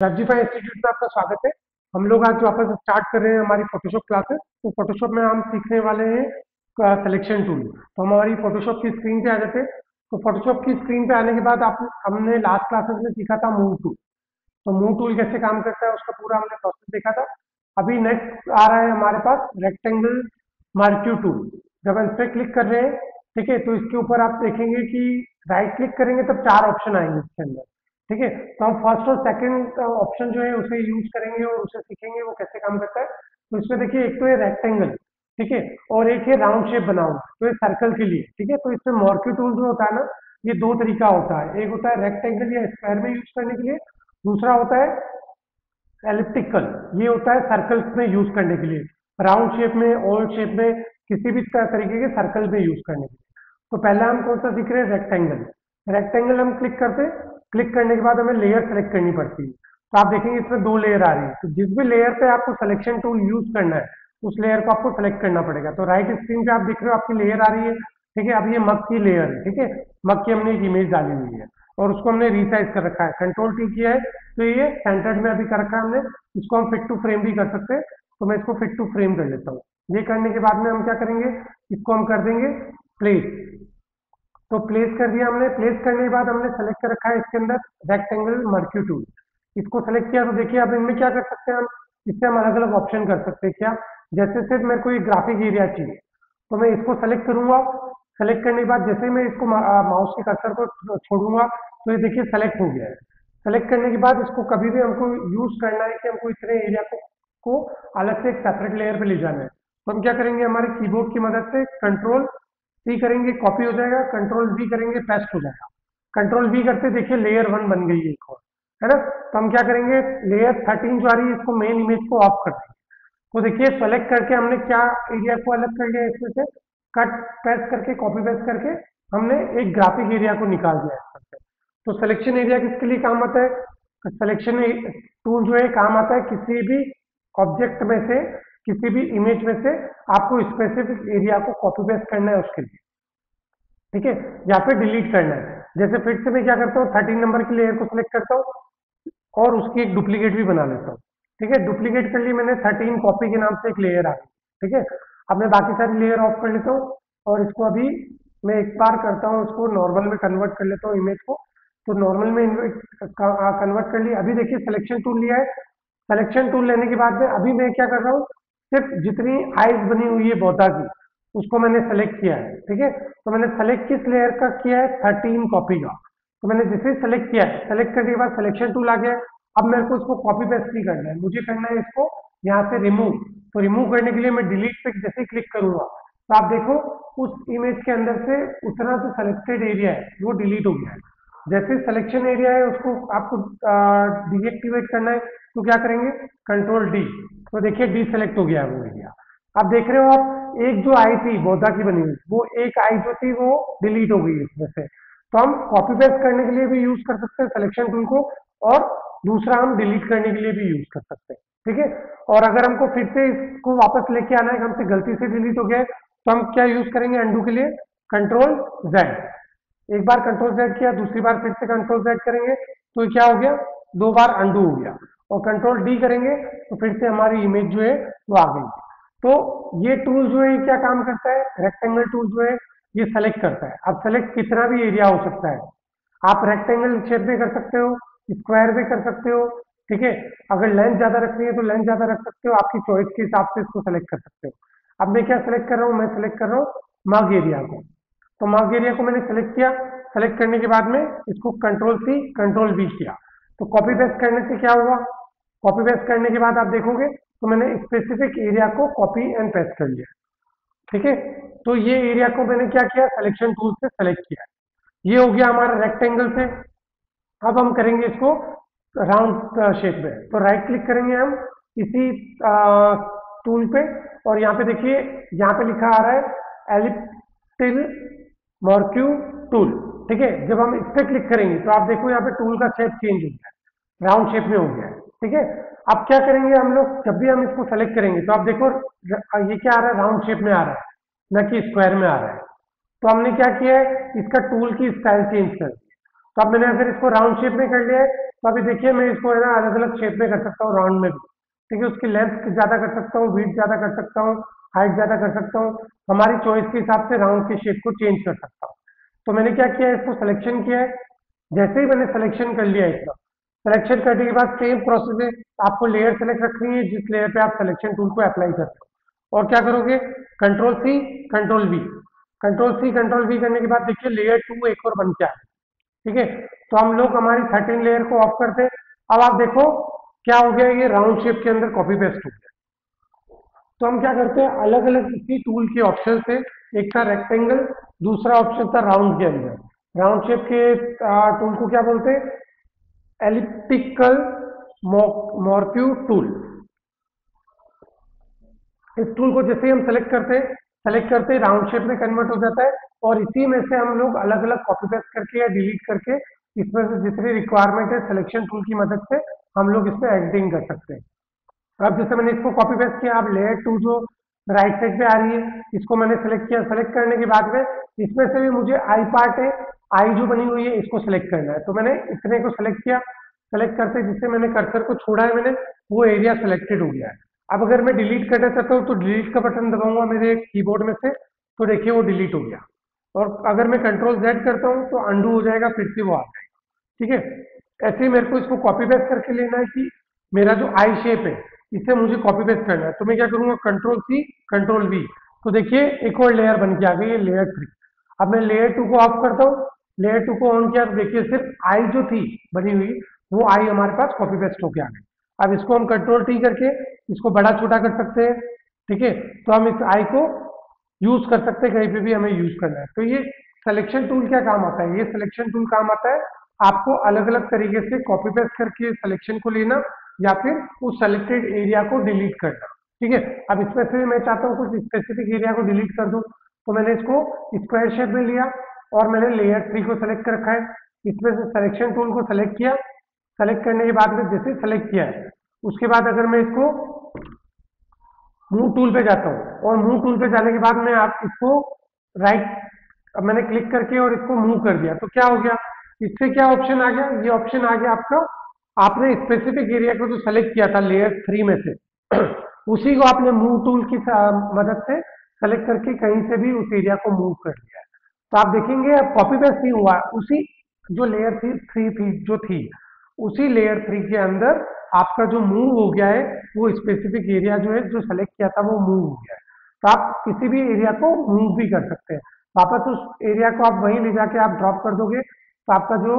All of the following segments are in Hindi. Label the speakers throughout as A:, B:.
A: रजिफाई इंस्टीट्यूट में आपका स्वागत है। हम लोग आज वापस स्टार्ट कर रहे हैं हमारी फोटोशॉप क्लासेस। तो फोटोशॉप में हम सीखने वाले हैं सिलेक्शन टूल। तो हम हमारी फोटोशॉप की स्क्रीन पे आ जाते हैं। तो फोटोशॉप की स्क्रीन पे आने के बाद आप हमने लास्ट क्लासेस में सीखा था मूव टूल। तो मूव टूल कैसे काम करता है उसका पूरा हमने प्रोसेस देखा था। अभी नेक्स्ट आ रहा है हमारे पास रेक्टेंगल मार्क्यू टूल। जब हम इस पर क्लिक कर रहे हैं, ठीक है, तो इसके ऊपर आप देखेंगे कि राइट क्लिक करेंगे तब चार ऑप्शन आएंगे इसके अंदर। ठीक है, तो हम फर्स्ट और सेकंड ऑप्शन जो है उसे यूज करेंगे और उसे सीखेंगे वो कैसे काम करता है। तो इसमें देखिए, एक तो है रेक्टेंगल, ठीक है, और एक है राउंड शेप बना हुआ, तो ये सर्कल के लिए। ठीक है, तो इसमें मॉर्क्यू टूल जो होता है ना, ये दो तरीका होता है। एक होता है रेक्टेंगल या स्क्वायर में यूज करने के लिए, दूसरा होता है एलिप्टिकल, ये होता है सर्कल्स में यूज करने के लिए, राउंड शेप में, ओवल शेप में, किसी भी तरीके के सर्कल में यूज करने के लिए। तो पहला हम कौन सा सीख रहे हैं? रेक्टेंगल। रेक्टेंगल हम क्लिक करते हैं, क्लिक करने के बाद हमें लेयर सेलेक्ट करनी पड़ती है। तो आप देखेंगे इसमें दो लेयर आ रही है, तो जिस भी लेयर पे आपको सिलेक्शन टूल यूज करना है उस लेयर को आपको सेलेक्ट करना पड़ेगा। तो राइट स्क्रीन पे आप देख रहे हो आपकी लेयर आ रही है, ठीक है। अब ये मग की लेयर है, ठीक है, मग की हमने एक इमेज डाली हुई है और उसको हमने रीसाइज कर रखा है, कंट्रोल टी किया है, तो ये सेंटर्ड में अभी कर रखा है हमने। इसको हम फिट टू फ्रेम भी कर सकते हैं, तो मैं इसको फिट टू फ्रेम कर लेता हूँ। ये करने के बाद में हम क्या करेंगे, इसको हम कर देंगे प्लेस। तो प्लेस कर दिया हमने। प्लेस करने के बाद हमने सेलेक्ट कर रखा है इसके अंदर रेक्टेंगल मर्क्यू टूल। इसको सेलेक्ट किया तो देखिए अब इनमें क्या कर सकते हैं हम, इससे हम अलग अलग ऑप्शन कर सकते हैं। क्या? जैसे सिर्फ मेरे को ये ग्राफिक एरिया चाहिए, तो मैं इसको सेलेक्ट करूंगा। सेलेक्ट करने के बाद जैसे ही मैं इसको माउस के कर्सर को छोड़ूंगा तो ये देखिए सेलेक्ट हो गया है। सेलेक्ट करने के बाद इसको कभी भी हमको यूज करना है कि हमको इतने एरिया को अलग से एक सेपरेट लेयर पे ले जाना है, तो हम क्या करेंगे, हमारे कीबोर्ड की मदद से कंट्रोल सी करेंगे, कॉपी हो जाएगा, कंट्रोल वी करेंगे, पेस्ट हो जाएगा। कंट्रोल वी करते देखिए लेयर वन बन गई है एक और, है ना। तो हम क्या करेंगे, लेयर 13 जो आ रही है इसको मेन इमेज को ऑफ कर देंगे। तो देखिए सेलेक्ट करके हमने क्या एरिया को अलग कर लिया इसमें से, कट पेस्ट करके, कॉपी पेस्ट करके हमने एक ग्राफिक एरिया को निकाल दिया इसमें से। तो सिलेक्शन एरिया किसके लिए काम आता है? सिलेक्शन टूल जो है काम आता है किसी भी ऑब्जेक्ट में से, किसी भी इमेज में से आपको स्पेसिफिक एरिया को कॉपी पेस्ट करना है उसके लिए, ठीक है, या फिर डिलीट करना है। जैसे फिर से मैं क्या करता हूँ, 13 नंबर की लेयर को सिलेक्ट करता हूँ और उसकी एक डुप्लीकेट भी बना लेता हूँ। ठीक है, डुप्लीकेट कर ली मैंने, 13 कॉपी के नाम से एक लेयर आ गई। ठीक है, अब मैं बाकी सारी लेयर ऑफ कर लेता हूँ और इसको अभी मैं एक बार करता हूँ, इसको नॉर्मल में कन्वर्ट कर लेता हूँ इमेज को। तो नॉर्मल में कन्वर्ट कर लिया। अभी देखिए सिलेक्शन टूल लिया है। सिलेक्शन टूल लेने के बाद में अभी मैं क्या कर रहा हूँ, सिर्फ जितनी आइज बनी हुई है बौद्धा की उसको मैंने सेलेक्ट किया है। ठीक है, तो मैंने सेलेक्ट किस लेयर का किया है, 13 कॉपी का। तो मैंने जैसे ही सेलेक्ट किया है, सेलेक्ट करने के बाद सिलेक्शन टूल आ गया है। अब मेरे को इसको कॉपी पेस्ट नहीं करना है, मुझे करना है इसको यहाँ से रिमूव। तो रिमूव करने के लिए मैं डिलीट पे जैसे ही क्लिक करूंगा तो आप देखो उस इमेज के अंदर से उतना जो सेलेक्टेड एरिया है वो डिलीट हो गया है। जैसे सिलेक्शन एरिया है उसको आपको डीएक्टिवेट करना है, तो क्या करेंगे, कंट्रोल डी। तो देखिए डी सेलेक्ट हो गया है वो एरिया। अब देख रहे हो आप, एक जो आई थी बौद्धा की बनी हुई, वो एक आई जो थी वो डिलीट हो गई इसमें से। तो हम कॉपी पेस्ट करने के लिए भी यूज कर सकते हैं सिलेक्शन टूल को, और दूसरा हम डिलीट करने के लिए भी यूज कर सकते हैं। ठीक है, और अगर हमको फिर से इसको वापस लेके आना है, हमसे गलती से डिलीट हो गया है, तो हम क्या यूज करेंगे अंडू के लिए, कंट्रोल जेड। एक बार कंट्रोल जेड किया, दूसरी बार फिर से कंट्रोल जेड करेंगे तो ये क्या हो गया, दो बार अंडू हो गया। और कंट्रोल डी करेंगे तो फिर से हमारी इमेज जो है वो आ गई। तो ये टूल जो है क्या काम करता है, रेक्टेंगल टूल जो है ये सेलेक्ट करता है। अब सेलेक्ट कितना भी एरिया हो सकता है, आप रेक्टेंगल शेप में कर सकते हो, स्क्वायर में कर सकते हो। ठीक है, अगर लेंथ ज्यादा रखनी है तो लेंथ ज्यादा रख सकते हो, आपकी चॉइस के हिसाब से इसको सेलेक्ट कर सकते हो। अब मैं क्या सेलेक्ट कर रहा हूँ, मैं सेलेक्ट कर रहा हूँ मग एरिया को। तो मग एरिया को मैंने सेलेक्ट किया। सेलेक्ट करने के बाद में इसको कंट्रोल सी कंट्रोल वी किया। तो कॉपी पेस्ट करने से क्या हुआ, कॉपी पेस्ट करने के बाद आप देखोगे तो मैंने स्पेसिफिक एरिया को कॉपी एंड पेस्ट कर लिया। ठीक है, तो ये एरिया को मैंने क्या किया, सिलेक्शन टूल से सेलेक्ट किया। ये हो गया हमारा रेक्टेंगल से। अब हम करेंगे इसको राउंड शेप में। तो राइट क्लिक करेंगे हम इसी टूल पे, और यहाँ पे देखिए यहाँ पे लिखा आ रहा है एलिप्टिल मॉर्क्यू टूल। ठीक है, जब हम इस पे क्लिक करेंगे तो आप देखो यहाँ पे टूल का शेप चेंज हो गया है, राउंड शेप में हो गया है। ठीक है, अब क्या करेंगे हम लोग, जब भी हम इसको सेलेक्ट करेंगे तो आप देखो ये क्या आ रहा है, राउंड शेप में आ रहा है, न कि स्क्वायर में आ रहा है। तो हमने क्या किया है, इसका टूल की स्टाइल चेंज कर दी। तो अब मैंने अगर इसको राउंड शेप में कर लिया है तो अभी देखिए मैं इसको है ना अलग अलग शेप में कर सकता हूँ, राउंड में भी। ठीक है, उसकी लेंथ ज़्यादा कर सकता हूँ, विड्थ ज़्यादा कर सकता हूँ, हाइट ज़्यादा कर सकता हूँ, हमारी चॉइस के हिसाब से राउंड के शेप को चेंज कर सकता हूँ। तो मैंने क्या किया है, इसको सिलेक्शन किया है। जैसे ही मैंने सिलेक्शन कर लिया इसका, सिलेक्शन करने के बाद सेम प्रोसेस है, आपको लेयर सेलेक्ट रखनी है जिस लेयर पे आप सिलेक्शन टूल को अप्लाई करते हो। और क्या करोगे, control c, control v, control c control v करने के बाद देखिए लेयर 2 एक और बन के आया। ठीक है, तो हम लोग हमारी 13 लेयर को ऑफ करते हैं। अब आप देखो क्या हो गया, ये राउंड शेप के अंदर कॉपी पेस्ट हो गया। तो हम क्या करते हैं, अलग अलग इसी टूल के ऑप्शन से, एक था रेक्टेंगल, दूसरा ऑप्शन था राउंड के अंदर। राउंड शेप के टूल को क्या बोलते हैं, एलिप्टिकल मॉर्क्यू टूल। इस टूल को जैसे ही हम सेलेक्ट करते ही राउंड शेप में कन्वर्ट हो जाता है। और इसी में से हम लोग अलग अलग कॉपी पेस्ट करके या डिलीट करके इसमें से जितनी रिक्वायरमेंट है सिलेक्शन टूल की मदद से हम लोग इसमें एडिटिंग कर सकते हैं। अब जैसे मैंने इसको कॉपी पेस्ट किया, अब लेयर 2 जो राइट साइड पे आ रही है इसको मैंने सेलेक्ट किया। सेलेक्ट करने के बाद में इसमें से भी मुझे आई पार्ट है, आई जो बनी हुई है इसको सेलेक्ट करना है। तो मैंने इतने को सेलेक्ट किया। सेलेक्ट करते जिससे मैंने कर्सर को छोड़ा है मैंने, वो एरिया सेलेक्टेड हो गया है। अब अगर मैं डिलीट करना चाहता हूँ तो डिलीट का बटन दबाऊंगा मेरे कीबोर्ड में से, तो देखिए वो डिलीट हो गया। और अगर मैं कंट्रोल जेड करता हूँ तो अंडू हो जाएगा, फिर से वो आ जाएगा। ठीक है, ऐसे ही मेरे को इसको कॉपी पेस्ट करके लेना है कि मेरा जो आई शेप है इसे मुझे कॉपी पेस्ट करना है। तो मैं क्या करूंगा, कंट्रोल सी कंट्रोल वी। तो देखिए एक और लेयर बन के आ गई है, लेयर 3। अब मैं लेयर 2 को ऑफ करता हूँ, लेयर 2 को ऑन किया तो देखिए सिर्फ आई जो थी बनी हुई, वो आई हमारे पास कॉपी पेस्ट होके आ गई। अब इसको हम कंट्रोल टी करके इसको बड़ा छोटा कर सकते हैं। ठीक है, तो हम इस आई को यूज कर सकते हैं कहीं पे भी हमें यूज करना है। तो ये सिलेक्शन टूल क्या काम आता है, ये सिलेक्शन टूल काम आता है आपको अलग अलग तरीके से कॉपी पेस्ट करके सिलेक्शन को लेना या फिर उस सेलेक्टेड एरिया को डिलीट करना। ठीक है, अब इसमें से मैं चाहता हूँ कुछ स्पेसिफिक एरिया को डिलीट कर दूं, तो मैंने इसको स्क्वायर शेप में लिया और मैंने लेयर 3 को सेलेक्ट कर रखा है। इसमें से सिलेक्शन टूल को सेलेक्ट किया। सेलेक्ट करने के बाद में जैसे सेलेक्ट किया है उसके बाद अगर मैं इसको मूव टूल पे जाता हूँ और मूव टूल पे जाने के बाद मैं आप इसको राइट, अब मैंने क्लिक करके और इसको मूव कर दिया तो क्या हो गया, इससे क्या ऑप्शन आ गया, ये ऑप्शन आ गया आपका, आपने स्पेसिफिक एरिया को जो सेलेक्ट किया था लेयर 3 में से उसी को आपने मूव टूल की मदद से सेलेक्ट करके कहीं से भी उस एरिया को मूव कर लिया है। तो आप देखेंगे अब कॉपी पेस्ट नहीं हुआ, उसी जो लेयर थी 3 थी जो थी उसी लेयर 3 के अंदर आपका जो मूव हो गया है वो स्पेसिफिक एरिया जो है जो सेलेक्ट किया था वो मूव हो गया है। तो आप किसी भी एरिया को मूव भी कर सकते हैं, वापस उस एरिया को आप वहीं ले जाके आप ड्रॉप कर दोगे तो आपका जो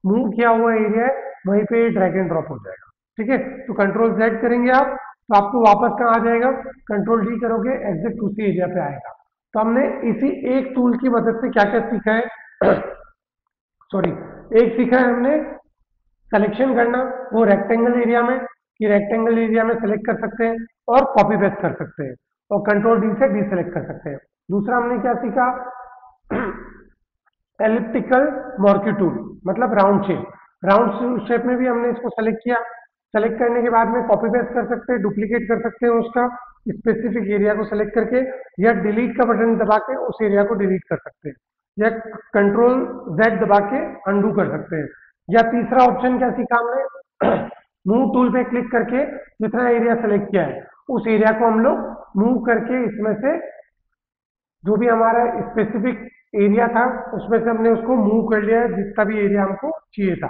A: मूव किया हुआ एरिया है वहीं पे ड्रैग एंड ड्रॉप हो जाएगा। ठीक है, तो कंट्रोल जेड करेंगे आप तो आपको वापस कहाँ आ जाएगा, कंट्रोल डी करोगे एग्जैक्ट उसी एरिया पे आएगा। तो हमने इसी एक टूल की मदद से क्या क्या सीखा है सॉरी, एक सीखा है हमने सिलेक्शन करना, वो रेक्टेंगल एरिया में, कि रेक्टेंगल एरिया में सेलेक्ट कर सकते हैं और कॉपी पेस्ट कर सकते हैं और कंट्रोल डी से डीसेलेक्ट कर सकते हैं। दूसरा हमने क्या सीखा, एलिप्टिकल मॉर्क्यू टूल, मतलब राउंड शेप। राउंड शेप में भी हमने इसको सेलेक्ट किया। सेलेक्ट करने के बाद में कॉपी पेस्ट कर सकते हैं, डुप्लीकेट कर सकते हैं उसका स्पेसिफिक एरिया को सेलेक्ट करके, या डिलीट का बटन दबा के उस एरिया को डिलीट कर सकते हैं, या कंट्रोल जेड दबा के अंडू कर सकते हैं। या तीसरा ऑप्शन क्या सीखा हमने, मूव टूल पे क्लिक करके जितना एरिया सेलेक्ट किया है उस एरिया को हम लोग मूव करके इसमें से जो भी हमारा स्पेसिफिक एरिया था उसमें से हमने उसको मूव कर लिया है जितना भी एरिया हमको चाहिए था।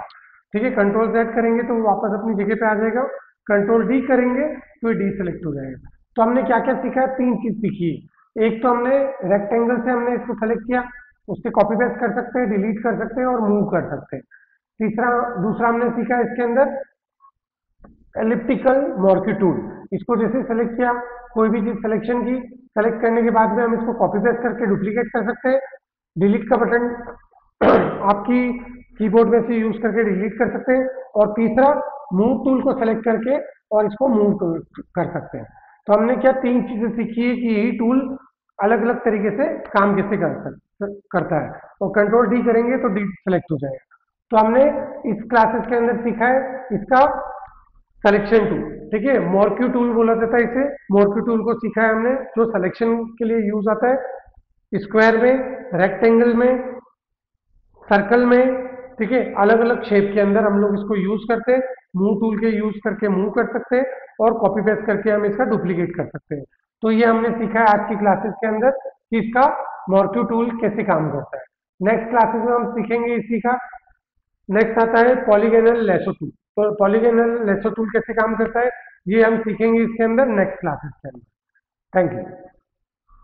A: ठीक है, कंट्रोल जेड करेंगे तो वो वापस अपनी जगह पे आ जाएगा, कंट्रोल डी करेंगे तो ये डी सेलेक्ट हो जाएगा। तो हमने क्या क्या सीखा है, तीन चीज सीखी है। एक तो हमने रेक्टेंगल से हमने इसको सेलेक्ट किया, उससे कॉपी पेस्ट कर सकते हैं, डिलीट कर सकते हैं और मूव कर सकते हैं। दूसरा हमने सीखा इसके अंदर एलिप्टिकल मॉर्क्यू टूल। इसको जैसे सेलेक्ट किया, कोई भी चीज सिलेक्शन की, सेलेक्ट करने के बाद में हम इसको कॉपी पेस्ट करके डुप्लीकेट कर सकते हैं, डिलीट का बटन आपकी कीबोर्ड में से यूज करके डिलीट कर सकते हैं, और तीसरा मूव टूल को सेलेक्ट करके और इसको मूव कर सकते हैं। तो हमने क्या तीन चीजें सीखी है कि यही टूल अलग अलग तरीके से काम कैसे करता है, और कंट्रोल डी करेंगे तो डी सेलेक्ट हो जाएगा। तो हमने इस क्लासेस के अंदर सीखा है इसका सिलेक्शन टूल। ठीक है, मॉर्क्यू टूल बोला जाता है इसे, मॉर्क्यू टूल को सीखा है हमने जो सिलेक्शन के लिए यूज आता है, स्क्वायर में, रेक्टेंगल में, सर्कल में, ठीक है, अलग अलग शेप के अंदर हम लोग इसको यूज करते हैं, मूव टूल के यूज करके मूव कर सकते हैं और कॉपी पेस्ट करके हम इसका डुप्लीकेट कर सकते हैं। तो ये हमने सीखा है आज की क्लासेस के अंदर कि इसका मॉर्क्यू टूल कैसे काम करता है। नेक्स्ट क्लासेस में हम सीखेंगे इसी का। नेक्स्ट आता है पॉलीगोनल लेसो टूल। तो पॉलीगोनल लेसो टूल कैसे काम करता है ये हम सीखेंगे इसके अंदर नेक्स्ट क्लासेस के अंदर। Thank you.